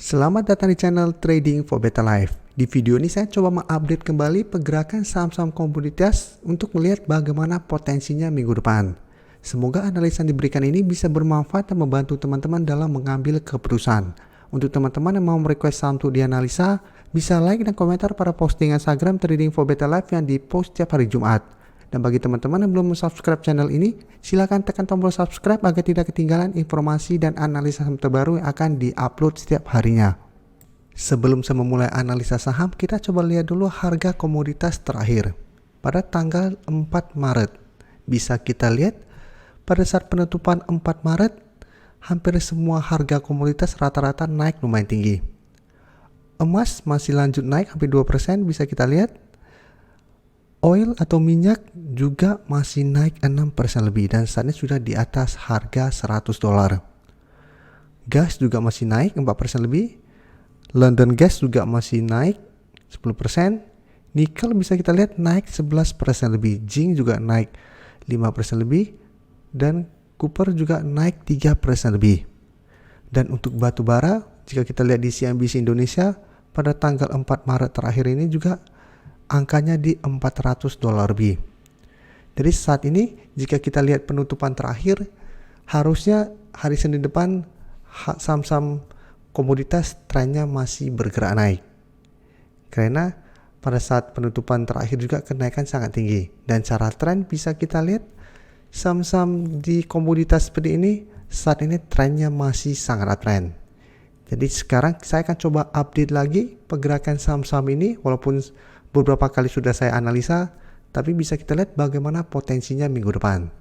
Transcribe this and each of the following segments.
Selamat datang di channel Trading for Better Life. Di video ini saya coba mengupdate kembali pergerakan saham-saham komoditas untuk melihat bagaimana potensinya minggu depan. Semoga analisa yang diberikan ini bisa bermanfaat dan membantu teman-teman dalam mengambil keputusan. Untuk teman-teman yang mau merequest saham untuk dianalisa, bisa like dan komentar pada postingan Instagram Trading for Better Life yang dipost setiap hari Jumat. Dan bagi teman-teman yang belum subscribe channel ini, silakan tekan tombol subscribe agar tidak ketinggalan informasi dan analisa saham terbaru yang akan diupload setiap harinya. Sebelum saya memulai analisa saham, kita coba lihat dulu harga komoditas terakhir pada tanggal 4 Maret. Bisa kita lihat pada saat penutupan 4 Maret, hampir semua harga komoditas rata-rata naik lumayan tinggi. Emas masih lanjut naik hampir 2%, bisa kita lihat. Oil atau minyak juga masih naik 6% lebih dan saat ini sudah di atas harga $100. Gas juga masih naik 4% lebih. London Gas juga masih naik 10%. Nikel bisa kita lihat naik 11% lebih. Zinc juga naik 5% lebih. Dan copper juga naik 3% lebih. Dan untuk batu bara, jika kita lihat di CNBC Indonesia, pada tanggal 4 Maret terakhir ini juga angkanya di $400 lebih. Jadi saat ini jika kita lihat penutupan terakhir, harusnya hari Senin depan saham-saham komoditas trennya masih bergerak naik. Karena pada saat penutupan terakhir juga kenaikan sangat tinggi. Dan cara tren bisa kita lihat saham-saham di komoditas seperti ini saat ini trennya masih sangat uptrend. Jadi sekarang saya akan coba update lagi pergerakan saham-saham ini, walaupun beberapa kali sudah saya analisa, tapi bisa kita lihat bagaimana potensinya minggu depan.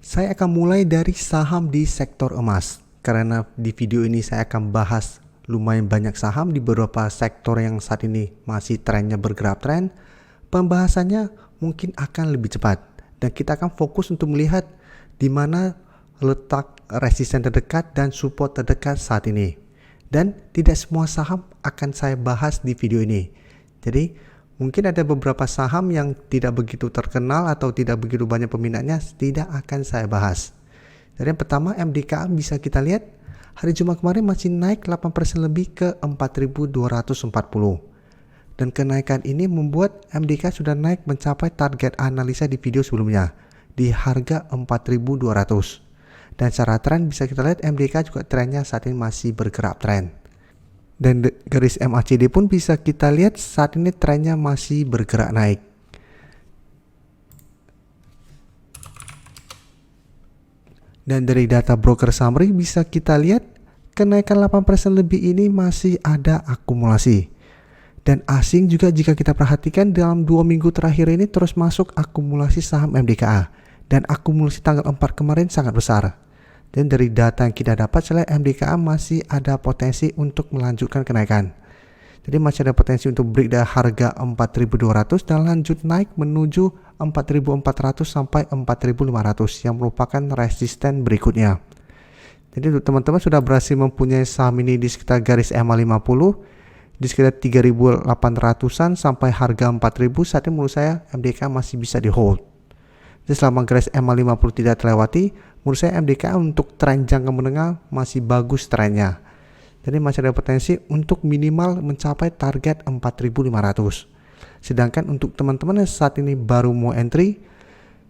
Saya akan mulai dari saham di sektor emas, karena di video ini saya akan bahas lumayan banyak saham di beberapa sektor yang saat ini masih trennya bergerak tren. Pembahasannya mungkin akan lebih cepat, dan kita akan fokus untuk melihat di mana letak resisten terdekat dan support terdekat saat ini. Dan tidak semua saham akan saya bahas di video ini. Jadi mungkin ada beberapa saham yang tidak begitu terkenal atau tidak begitu banyak peminatnya, tidak akan saya bahas. Jadi yang pertama MDKA bisa kita lihat hari Jumat kemarin masih naik 8% lebih ke 4.240. Dan kenaikan ini membuat MDKA sudah naik mencapai target analisa di video sebelumnya di harga 4.200. Dan secara tren bisa kita lihat MDKA juga trennya saat ini masih bergerak tren. Dan garis MACD pun bisa kita lihat saat ini trennya masih bergerak naik. Dan dari data broker summary bisa kita lihat kenaikan 8% lebih ini masih ada akumulasi. Dan asing juga jika kita perhatikan dalam 2 minggu terakhir ini terus masuk akumulasi saham MDKA. Dan akumulasi tanggal 4 kemarin sangat besar. Dan dari data yang kita dapat, selain MDKA masih ada potensi untuk melanjutkan kenaikan. Jadi masih ada potensi untuk break dari harga 4.200 dan lanjut naik menuju 4.400 sampai 4.500 yang merupakan resisten berikutnya. Jadi untuk teman-teman sudah berhasil mempunyai saham ini di sekitar garis EMA 50, di sekitar 3.800an sampai harga 4.000, saat ini menurut saya MDKA masih bisa di hold. Jadi selama garis EMA 50 tidak terlewati, menurut saya MDKA untuk tren jangka menengah masih bagus trennya. Jadi masih ada potensi untuk minimal mencapai target 4.500. Sedangkan untuk teman-teman yang saat ini baru mau entry,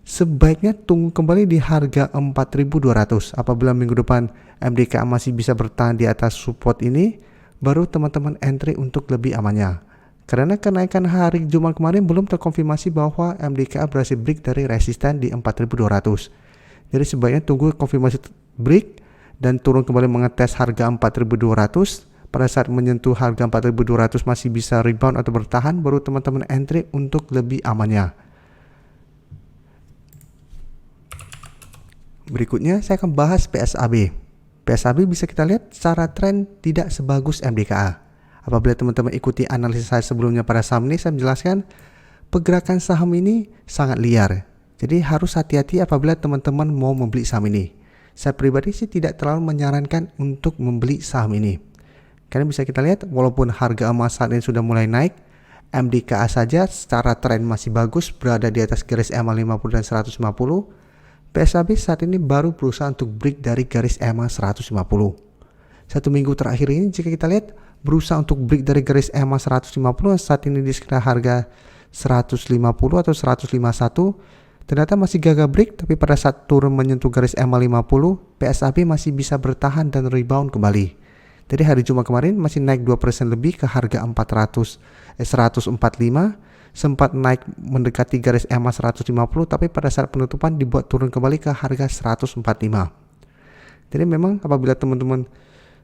sebaiknya tunggu kembali di harga 4.200. Apabila minggu depan MDKA masih bisa bertahan di atas support ini, baru teman-teman entry untuk lebih amannya. Karena kenaikan hari Jumat kemarin belum terkonfirmasi bahwa MDKA berhasil break dari resisten di 4.200. Jadi sebaiknya tunggu konfirmasi break dan turun kembali mengetes harga 4.200. Pada saat menyentuh harga 4.200 masih bisa rebound atau bertahan, baru teman-teman entry untuk lebih amannya. Berikutnya saya akan bahas PSAB. PSAB bisa kita lihat secara tren tidak sebagus MDKA. Apabila teman-teman ikuti analisis saya sebelumnya pada saham ini, saya menjelaskan pergerakan saham ini sangat liar. Jadi harus hati-hati apabila teman-teman mau membeli saham ini. Saya pribadi sih tidak terlalu menyarankan untuk membeli saham ini. Karena bisa kita lihat walaupun harga emas saat ini sudah mulai naik, MDKA saja secara tren masih bagus berada di atas garis EMA 50 dan 150. PSAB saat ini baru berusaha untuk break dari garis EMA 150. 1 minggu terakhir ini jika kita lihat berusaha untuk break dari garis EMA 150, saat ini di sekitar harga 150 atau 151, ternyata masih gagal break, tapi pada saat turun menyentuh garis EMA 50, PSAB masih bisa bertahan dan rebound kembali. Jadi hari Jumat kemarin masih naik 2% lebih ke harga 145, sempat naik mendekati garis EMA 150, tapi pada saat penutupan dibuat turun kembali ke harga 145. Jadi memang apabila teman-teman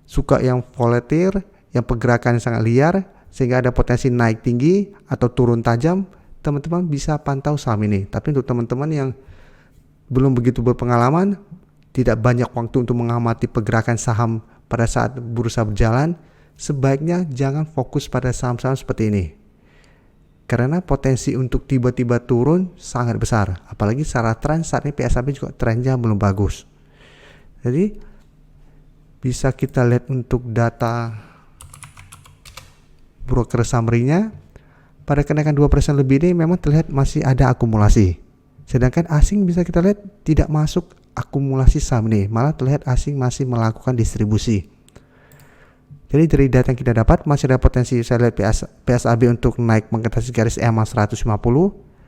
suka yang volatil, yang pergerakan sangat liar, sehingga ada potensi naik tinggi atau turun tajam, teman-teman bisa pantau saham ini. Tapi untuk teman-teman yang belum begitu berpengalaman, tidak banyak waktu untuk mengamati pergerakan saham pada saat bursa berjalan, sebaiknya jangan fokus pada saham-saham seperti ini. Karena potensi untuk tiba-tiba turun sangat besar. Apalagi secara tren saat ini PSAB juga trennya belum bagus. Jadi bisa kita lihat untuk data broker summary-nya, pada kenaikan 2% lebih ini memang terlihat masih ada akumulasi. Sedangkan asing bisa kita lihat tidak masuk akumulasi saham ini, malah terlihat asing masih melakukan distribusi. Jadi dari data yang kita dapat masih ada potensi saya lihat PSAB untuk naik mengatasi garis EMA 150.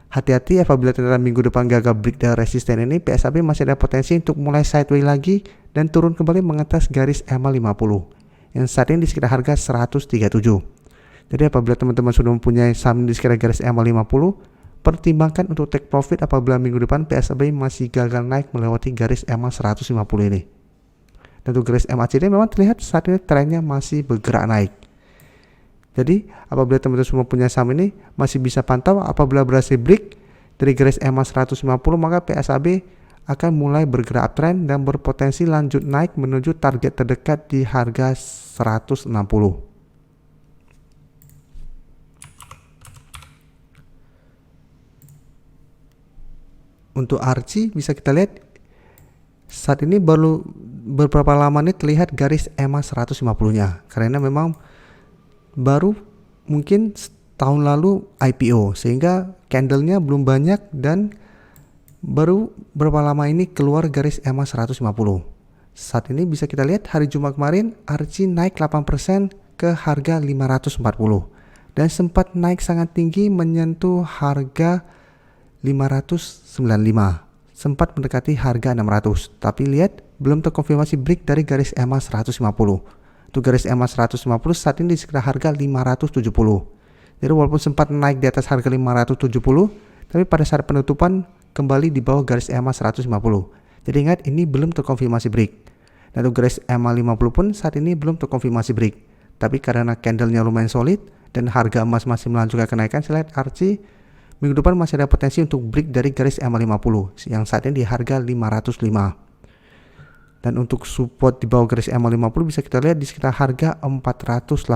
Hati-hati apabila ternyata minggu depan gagal break dari resisten ini, PSAB masih ada potensi untuk mulai sideways lagi dan turun kembali mengatas garis EMA 50 yang saat ini di sekitar harga 137. Jadi apabila teman-teman sudah mempunyai saham di sekitar garis EMA 50, pertimbangkan untuk take profit apabila minggu depan PSAB masih gagal naik melewati garis EMA 150 ini. Dan untuk garis MACD memang terlihat saat ini trennya masih bergerak naik. Jadi apabila teman-teman semua punya saham ini masih bisa pantau, apabila berhasil break dari garis EMA 150, maka PSAB akan mulai bergerak uptrend dan berpotensi lanjut naik menuju target terdekat di harga 160. Untuk ARCI bisa kita lihat saat ini baru beberapa lama ini terlihat garis EMA 150-nya, karena memang baru mungkin tahun lalu IPO sehingga candlenya belum banyak dan baru berapa lama ini keluar garis EMA 150. Saat ini bisa kita lihat hari Jumat kemarin ARCI naik 8% ke harga 540 dan sempat naik sangat tinggi menyentuh harga 595, sempat mendekati harga 600, tapi lihat belum terkonfirmasi break dari garis EMA 150. Untuk garis EMA 150 saat ini di sekitar harga 570. Jadi walaupun sempat naik di atas harga 570, tapi pada saat penutupan kembali di bawah garis EMA 150. Jadi ingat, ini belum terkonfirmasi break. Dan untuk garis EMA 50 pun saat ini belum terkonfirmasi break. Tapi karena candlenya lumayan solid dan harga emas masih melanjutkan kenaikan, saya lihat ARCI minggu depan masih ada potensi untuk break dari garis EMA 50 yang saat ini di harga 505. Dan untuk support di bawah garis EMA 50 bisa kita lihat di sekitar harga 480.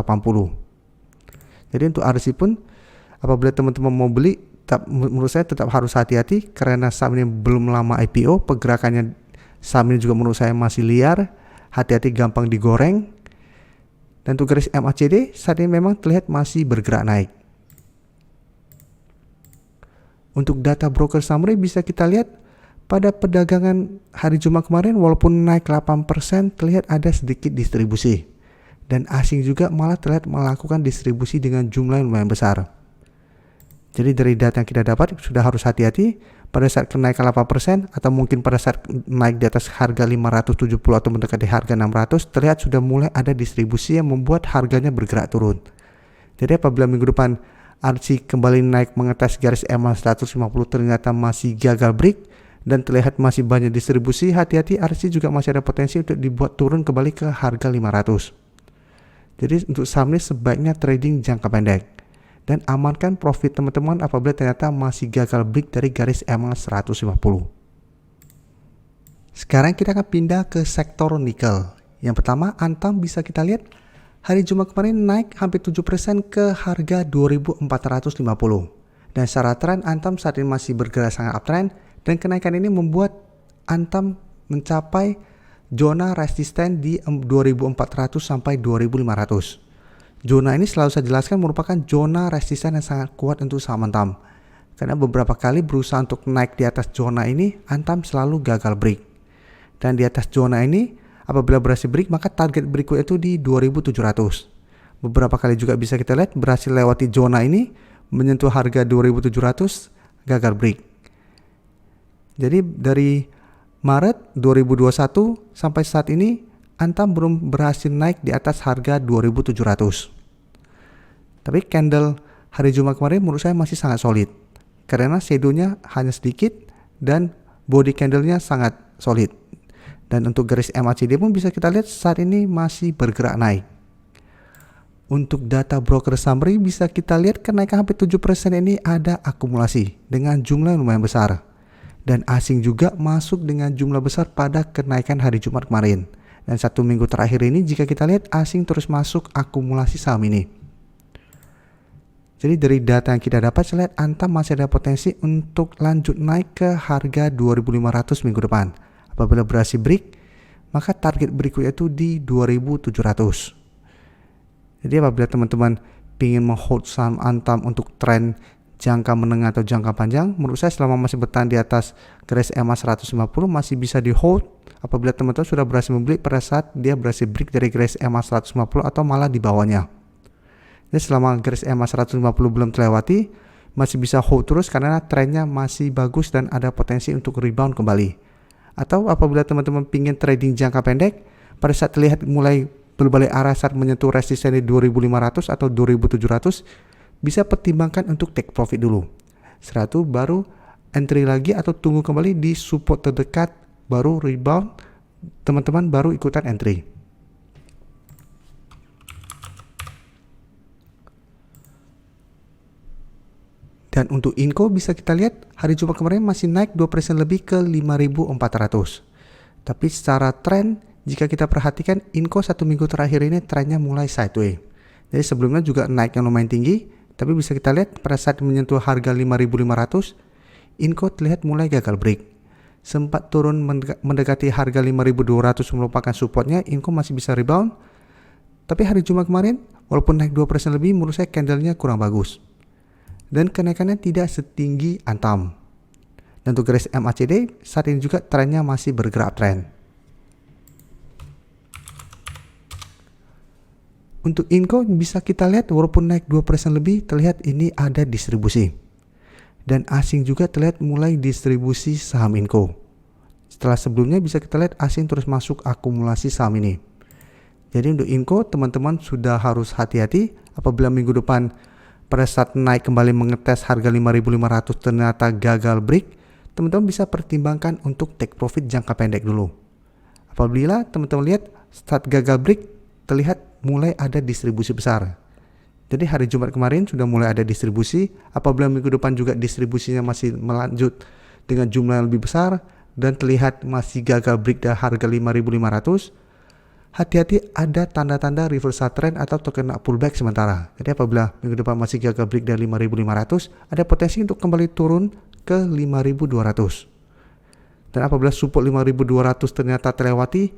Jadi untuk ARCI pun apabila teman-teman mau beli, menurut saya tetap harus hati-hati karena saham ini belum lama IPO, pergerakannya saham ini juga menurut saya masih liar, hati-hati gampang digoreng. Dan untuk garis MACD saat ini memang terlihat masih bergerak naik. Untuk data broker summary bisa kita lihat pada perdagangan hari Jumat kemarin walaupun naik 8% terlihat ada sedikit distribusi. Dan asing juga malah terlihat melakukan distribusi dengan jumlah yang lumayan besar. Jadi dari data yang kita dapat sudah harus hati-hati pada saat kenaikan 8% atau mungkin pada saat naik di atas harga 570 atau mendekati harga 600 terlihat sudah mulai ada distribusi yang membuat harganya bergerak turun. Jadi apabila minggu depan ARCI kembali naik mengatas garis EMA 150 ternyata masih gagal break dan terlihat masih banyak distribusi, hati-hati ARCI juga masih ada potensi untuk dibuat turun kembali ke harga 500. Jadi untuk saham ini sebaiknya trading jangka pendek dan amankan profit teman-teman apabila ternyata masih gagal break dari garis EMA 150. Sekarang kita akan pindah ke sektor nikel. Yang pertama, Antam bisa kita lihat hari Jumat kemarin naik hampir 7% ke harga 2.450. Dan secara tren Antam saat ini masih bergerak sangat uptrend dan kenaikan ini membuat Antam mencapai zona resisten di 2.400 sampai 2.500. Zona ini selalu saya jelaskan merupakan zona resisten yang sangat kuat untuk saham Antam. Karena beberapa kali berusaha untuk naik di atas zona ini, Antam selalu gagal break. Dan di atas zona ini, Apabila berhasil break, maka target berikutnya itu di 2700. Beberapa kali juga bisa kita lihat berhasil lewati zona ini, menyentuh harga 2700, gagal break. Jadi dari Maret 2021 sampai saat ini Antam belum berhasil naik di atas harga 2700. Tapi candle hari Jumat kemarin menurut saya masih sangat solid karena shadownya hanya sedikit dan body candlenya sangat solid. Dan untuk garis MACD pun bisa kita lihat saat ini masih bergerak naik. Untuk data broker summary bisa kita lihat kenaikan hampir 7% ini ada akumulasi dengan jumlah yang lumayan besar. Dan asing juga masuk dengan jumlah besar pada kenaikan hari Jumat kemarin. Dan 1 minggu terakhir ini jika kita lihat asing terus masuk akumulasi saham ini. Jadi dari data yang kita dapat, saya lihat Antam masih ada potensi untuk lanjut naik ke harga 2500 minggu depan. Apabila berhasil break, maka target berikutnya itu di 2700. Jadi apabila teman-teman ingin menghold saham Antam untuk tren jangka menengah atau jangka panjang, menurut saya selama masih bertahan di atas garis EMA 150 masih bisa di hold apabila teman-teman sudah berhasil membeli pada saat dia berhasil break dari garis EMA 150 atau malah di bawahnya. Jadi selama garis EMA 150 belum terlewati, masih bisa hold terus karena trennya masih bagus dan ada potensi untuk rebound kembali. Atau apabila teman-teman ingin trading jangka pendek, pada saat terlihat mulai berbalik arah saat menyentuh resisten di 2500 atau 2700, bisa pertimbangkan untuk take profit dulu. Setelah itu baru entry lagi atau tunggu kembali di support terdekat, baru rebound, teman-teman baru ikutan entry. Dan untuk Inco bisa kita lihat hari Jumat kemarin masih naik 2% lebih ke 5.400. Tapi secara tren jika kita perhatikan Inco 1 minggu terakhir ini trennya mulai sideways. Jadi sebelumnya juga naik yang lumayan tinggi, tapi bisa kita lihat pada saat menyentuh harga 5.500, Inco terlihat mulai gagal break. Sempat turun mendekati harga 5.200 merupakan supportnya, Inco masih bisa rebound. Tapi hari Jumat kemarin walaupun naik 2% lebih, menurut saya candlenya kurang bagus. Dan kenaikannya tidak setinggi Antam. Dan untuk garis MACD saat ini juga trennya masih bergerak tren. Untuk Inco bisa kita lihat walaupun naik 2% lebih terlihat ini ada distribusi. Dan asing juga terlihat mulai distribusi saham Inco. Setelah sebelumnya bisa kita lihat asing terus masuk akumulasi saham ini. Jadi untuk Inco teman-teman sudah harus hati-hati apabila minggu depan pada saat naik kembali mengetes harga 5.500 ternyata gagal break, teman-teman bisa pertimbangkan untuk take profit jangka pendek dulu. Apabila teman-teman lihat saat gagal break terlihat mulai ada distribusi besar. Jadi hari Jumat kemarin sudah mulai ada distribusi, apabila minggu depan juga distribusinya masih melanjut dengan jumlah yang lebih besar dan terlihat masih gagal break dari harga 5.500, hati-hati ada tanda-tanda reversal trend atau terkena pullback sementara. Jadi apabila minggu depan masih gagal break dari 5.500, ada potensi untuk kembali turun ke 5.200. Dan apabila support 5.200 ternyata terlewati,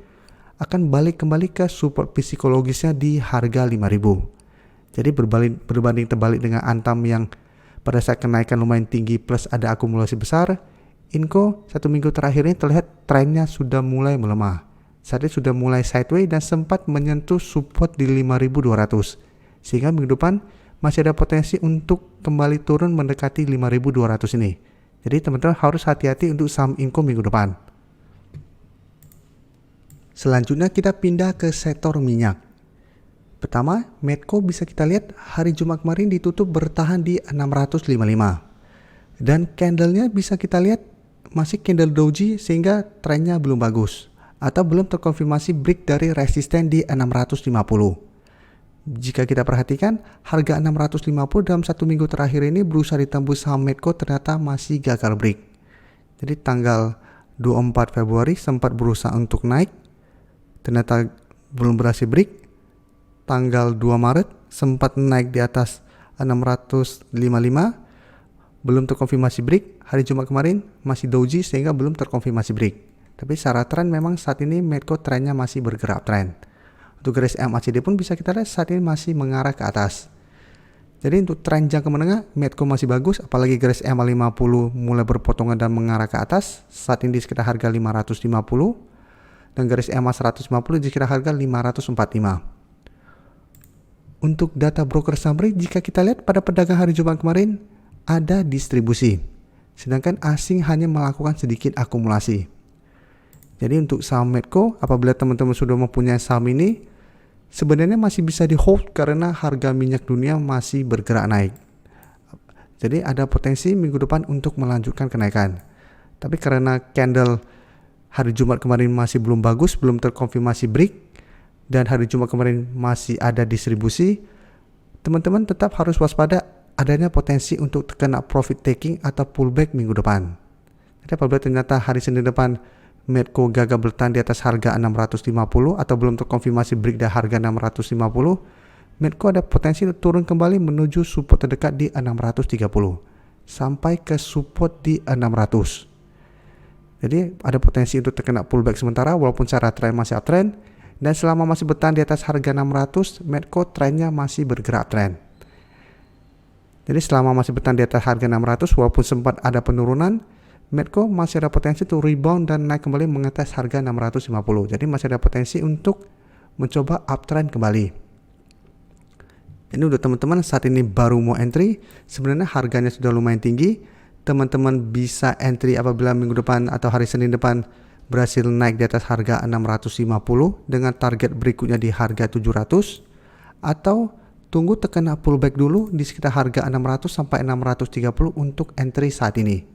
akan balik kembali ke support psikologisnya di harga 5.000. Jadi berbanding terbalik dengan Antam yang pada saat kenaikan lumayan tinggi plus ada akumulasi besar, Inco 1 minggu terakhir ini terlihat trennya sudah mulai melemah. Saat ini sudah mulai sideways dan sempat menyentuh support di 5.200. Sehingga minggu depan masih ada potensi untuk kembali turun mendekati 5.200 ini. Jadi teman-teman harus hati-hati untuk saham Inco minggu depan. Selanjutnya kita pindah ke sektor minyak. Pertama, Medco bisa kita lihat hari Jumat kemarin ditutup bertahan di 655. Dan candlenya bisa kita lihat masih candle doji sehingga trennya belum bagus. Atau belum terkonfirmasi break dari resisten di 650. Jika kita perhatikan, harga 650 dalam 1 minggu terakhir ini berusaha ditembus saham Medco ternyata masih gagal break. Jadi tanggal 24 Februari sempat berusaha untuk naik, ternyata belum berhasil break. Tanggal 2 Maret sempat naik di atas 655, belum terkonfirmasi break. Hari Jumat kemarin masih doji sehingga belum terkonfirmasi break. Tapi secara tren memang saat ini Medco trennya masih bergerak tren. Untuk garis MACD pun bisa kita lihat saat ini masih mengarah ke atas. Jadi untuk tren jangka menengah Medco masih bagus, apalagi garis MA50 mulai berpotongan dan mengarah ke atas. Saat ini di sekitar harga 550. dan garis EMA 150 di sekitar harga 545. Untuk data broker summary, jika kita lihat pada perdagangan hari Jumat kemarin ada distribusi, sedangkan asing hanya melakukan sedikit akumulasi. Jadi untuk saham Medco, apabila teman-teman sudah mempunyai saham ini, sebenarnya masih bisa di hold karena harga minyak dunia masih bergerak naik. Jadi ada potensi minggu depan untuk melanjutkan kenaikan. Tapi karena candle hari Jumat kemarin masih belum bagus, belum terkonfirmasi break, dan hari Jumat kemarin masih ada distribusi, teman-teman tetap harus waspada adanya potensi untuk terkena profit taking atau pullback minggu depan. Jadi apabila ternyata hari Senin depan Medco gagal bertahan di atas harga 650 atau belum terkonfirmasi break dari harga 650, Medco ada potensi untuk turun kembali menuju support terdekat di 630 sampai ke support di 600. Jadi ada potensi untuk terkena pullback sementara walaupun secara tren masih uptrend, dan selama masih bertahan di atas harga 600, Medco trennya masih bergerak trend. Jadi selama masih bertahan di atas harga 600 walaupun sempat ada penurunan, Medco masih ada potensi untuk rebound dan naik kembali mengetes harga 650. Jadi masih ada potensi untuk mencoba uptrend kembali. Ini udah teman-teman saat ini baru mau entry, sebenarnya harganya sudah lumayan tinggi. Teman-teman bisa entry apabila minggu depan atau hari Senin depan berhasil naik di atas harga 650 dengan target berikutnya di harga 700, atau tunggu terkena pullback dulu di sekitar harga 600 sampai 630 untuk entry saat ini.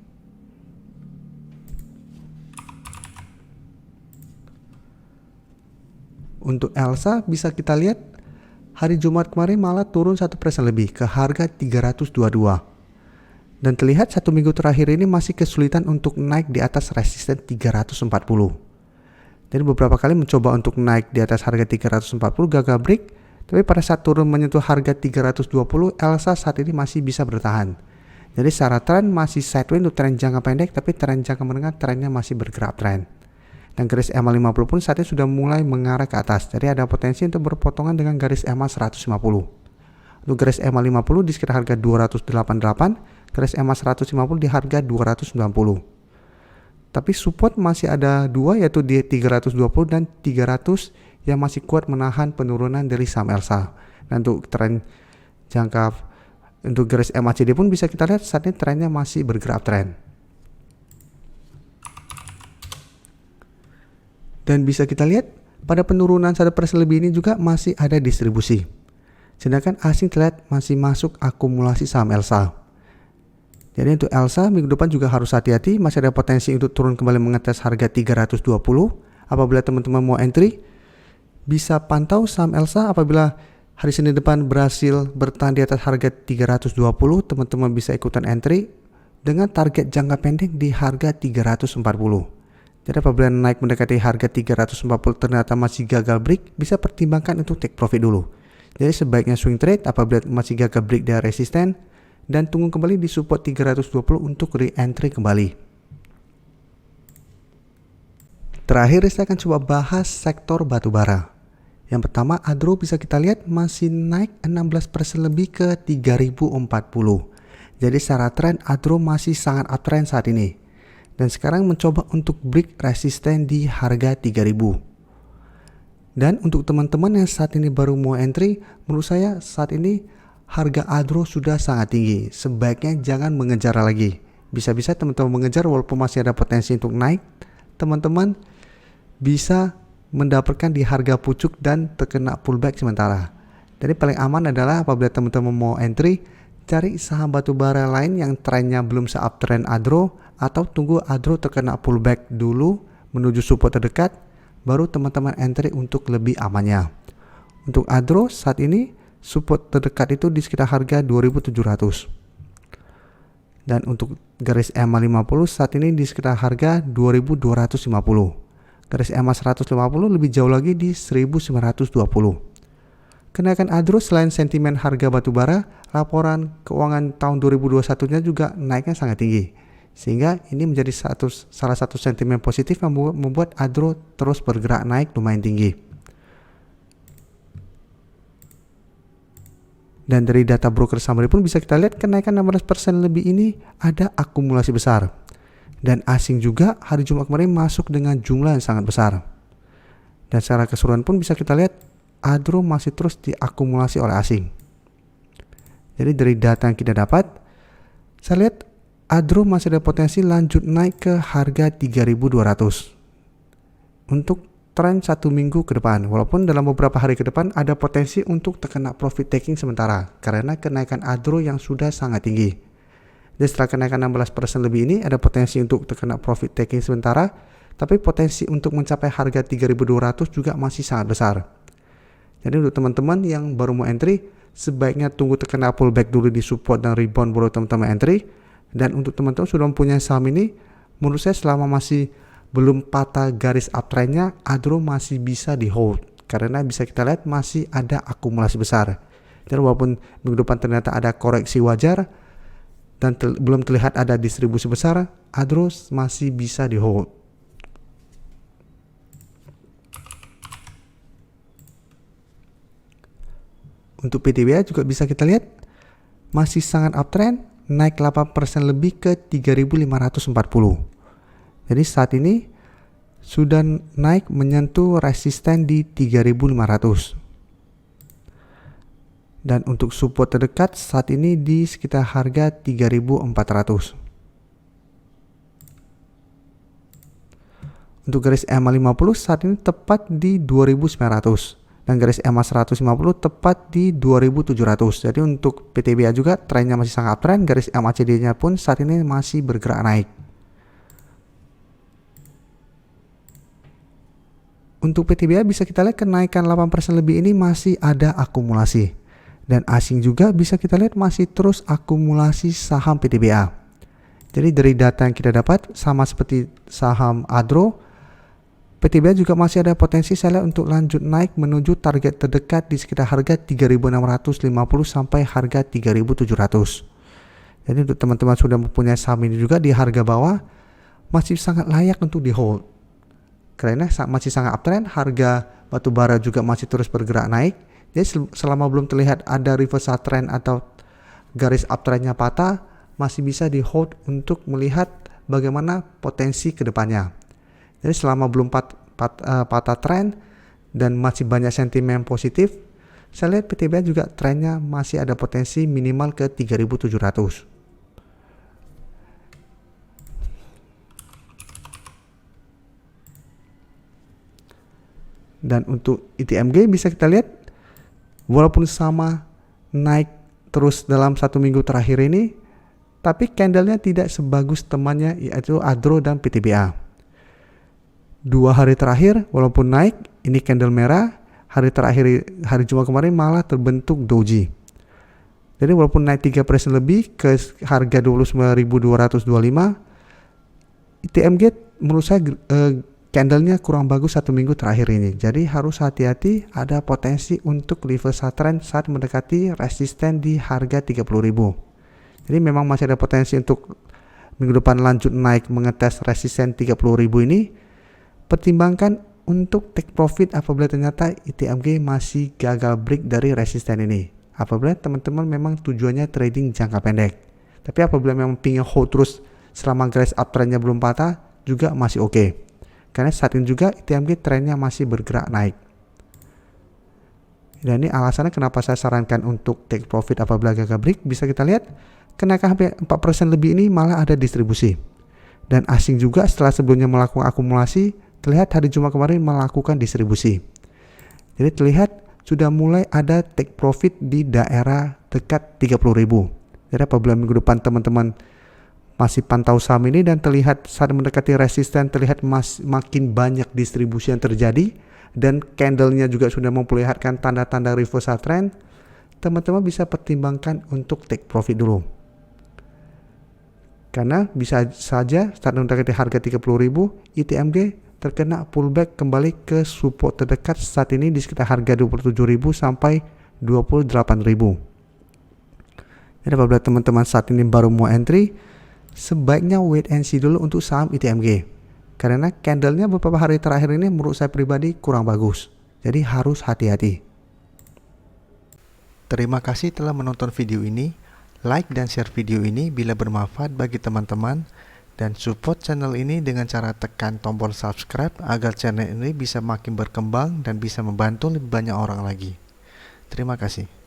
Untuk Elsa bisa kita lihat hari Jumat kemarin malah turun 1% lebih ke harga 322. Dan terlihat satu minggu terakhir ini masih kesulitan untuk naik di atas resisten 340. Jadi beberapa kali mencoba untuk naik di atas harga 340 gagal break, tapi pada saat turun menyentuh harga 320, Elsa saat ini masih bisa bertahan. Jadi secara tren masih sideways untuk tren jangka pendek, tapi tren jangka menengah trennya masih bergerak tren. Dan garis EMA 50 pun saat ini sudah mulai mengarah ke atas. Jadi ada potensi untuk berpotongan dengan garis EMA 150. Untuk garis EMA 50 di sekitar harga 288, garis EMA 150 di harga 290. Tapi support masih ada dua, yaitu di 320 dan 300 yang masih kuat menahan penurunan dari saham Elsa. Dan untuk tren jangka untuk garis MACD pun bisa kita lihat saat ini trennya masih bergerak tren. Dan bisa kita lihat pada penurunan 1% lebih ini juga masih ada distribusi. Sedangkan asing terlihat masih masuk akumulasi saham Elsa. Jadi untuk Elsa minggu depan juga harus hati-hati, masih ada potensi untuk turun kembali mengetes harga 320. Apabila teman-teman mau entry, bisa pantau saham Elsa apabila hari Senin depan berhasil bertahan di atas harga 320, teman-teman bisa ikutan entry dengan target jangka pendek di harga 340. Jadi apabila naik mendekati harga 340 ternyata masih gagal break, bisa pertimbangkan untuk take profit dulu. Jadi sebaiknya swing trade apabila masih gagal break dari resisten, dan tunggu kembali di support 320 untuk re-entry kembali. Terakhir saya akan coba bahas sektor batubara. Yang pertama, Adro bisa kita lihat masih naik 16% lebih ke 3040. Jadi secara tren Adro masih sangat uptrend saat ini. Dan sekarang mencoba untuk break resisten di harga 3000. Dan untuk teman-teman yang saat ini baru mau entry, menurut saya saat ini harga Adro sudah sangat tinggi. Sebaiknya jangan mengejar lagi. Bisa-bisa teman-teman mengejar walaupun masih ada potensi untuk naik, teman-teman bisa mendapatkan di harga pucuk dan terkena pullback sementara. Jadi paling aman adalah apabila teman-teman mau entry, cari saham batubara lain yang trennya belum se-uptrend Adro, atau tunggu Adro terkena pullback dulu menuju support terdekat, baru teman-teman entry untuk lebih amannya. Untuk Adro saat ini support terdekat itu di sekitar harga 2700. Dan untuk garis EMA 50 saat ini di sekitar harga 2250. Garis EMA 150 lebih jauh lagi di 1920. Kenaikan Adro selain sentimen harga batubara, laporan keuangan tahun 2021-nya juga naiknya sangat tinggi. Sehingga ini menjadi salah satu sentimen positif yang membuat Adro terus bergerak naik lumayan tinggi. Dan dari data broker summary pun bisa kita lihat kenaikan 16% lebih ini ada akumulasi besar. Dan asing juga hari Jumat kemarin masuk dengan jumlah yang sangat besar. Dan secara keseluruhan pun bisa kita lihat ADRO masih terus diakumulasi oleh asing. Jadi dari data yang kita dapat, saya lihat ADRO masih ada potensi lanjut naik ke harga 3.200 untuk tren 1 minggu ke depan. Walaupun dalam beberapa hari ke depan ada potensi untuk terkena profit taking sementara karena kenaikan ADRO yang sudah sangat tinggi. Dan setelah kenaikan 16% lebih ini ada potensi untuk terkena profit taking sementara, tapi potensi untuk mencapai harga 3.200 juga masih sangat besar. Jadi untuk teman-teman yang baru mau entry, sebaiknya tunggu terkena pullback dulu di support dan rebound baru teman-teman entry. Dan untuk teman-teman sudah mempunyai saham ini, menurut saya selama masih belum patah garis uptrendnya, ADRO masih bisa di hold karena bisa kita lihat masih ada akumulasi besar. Dan walaupun minggu depan ternyata ada koreksi wajar dan belum terlihat ada distribusi besar, ADRO masih bisa di hold. Untuk PTBA juga bisa kita lihat masih sangat uptrend, naik 8% lebih ke 3.540. Jadi saat ini sudah naik menyentuh resisten di 3.500. Dan untuk support terdekat saat ini di sekitar harga 3.400. Untuk garis EMA 50 saat ini tepat di 2.900. Dan garis EMA 150 tepat di 2.700. Jadi untuk PTBA juga trennya masih sangat uptrend, garis MACD-nya pun saat ini masih bergerak naik. Untuk PTBA bisa kita lihat kenaikan 8% lebih ini masih ada akumulasi. Dan asing juga bisa kita lihat masih terus akumulasi saham PTBA. Jadi dari data yang kita dapat sama seperti saham ADRO, PTBA juga masih ada potensi saya lihat untuk lanjut naik menuju target terdekat di sekitar harga 3.650 sampai harga 3.700. Jadi untuk teman-teman sudah mempunyai saham ini juga di harga bawah masih sangat layak untuk di hold. Karena masih sangat uptrend, harga batu bara juga masih terus bergerak naik. Jadi selama belum terlihat ada reversal trend atau garis uptrendnya patah, masih bisa di hold untuk melihat bagaimana potensi kedepannya. Jadi selama belum patah tren dan masih banyak sentimen positif, saya lihat PTBA juga trennya masih ada potensi minimal ke 3.700. Dan untuk ITMG bisa kita lihat walaupun sama naik terus dalam 1 minggu terakhir ini, tapi candlenya tidak sebagus temannya yaitu ADRO dan PTBA. 2 hari terakhir walaupun naik, ini candle merah, hari terakhir hari Jumat kemarin malah terbentuk doji. Jadi walaupun naik 3% lebih ke harga 29.225, ITMG menurut saya candlenya kurang bagus 1 minggu terakhir ini. Jadi harus hati-hati, ada potensi untuk reversal trend saat mendekati resisten di harga 30.000. Jadi memang masih ada potensi untuk minggu depan lanjut naik mengetes resisten 30.000 ini. Pertimbangkan untuk take profit apabila ternyata ITMG masih gagal break dari resisten ini. Apabila teman-teman memang tujuannya trading jangka pendek. Tapi apabila memang pingin hold terus selama garis uptrendnya belum patah, juga masih oke. Karena saat ini juga ITMG trennya masih bergerak naik. Dan ini alasannya kenapa saya sarankan untuk take profit apabila gagal break. Bisa kita lihat kenaikan hampir 4% lebih ini malah ada distribusi. Dan asing juga setelah sebelumnya melakukan akumulasi, terlihat hari Jumat kemarin melakukan distribusi. Jadi terlihat sudah mulai ada take profit di daerah dekat 30.000. Jadi apabila minggu depan teman-teman masih pantau saham ini dan terlihat saat mendekati resisten terlihat makin banyak distribusi yang terjadi dan candlenya juga sudah memperlihatkan tanda-tanda reversal trend, teman-teman bisa pertimbangkan untuk take profit dulu. Karena bisa saja saat mendekati harga 30.000, ITMG terkena pullback kembali ke support terdekat saat ini di sekitar harga 27.000 sampai 28.000. Jadi apabila teman-teman saat ini baru mau entry, sebaiknya wait and see dulu untuk saham ITMG. Karena candlenya beberapa hari terakhir ini menurut saya pribadi kurang bagus. Jadi harus hati-hati. Terima kasih telah menonton video ini. Like dan share video ini bila bermanfaat bagi teman-teman. Dan support channel ini dengan cara tekan tombol subscribe agar channel ini bisa makin berkembang dan bisa membantu lebih banyak orang lagi. Terima kasih.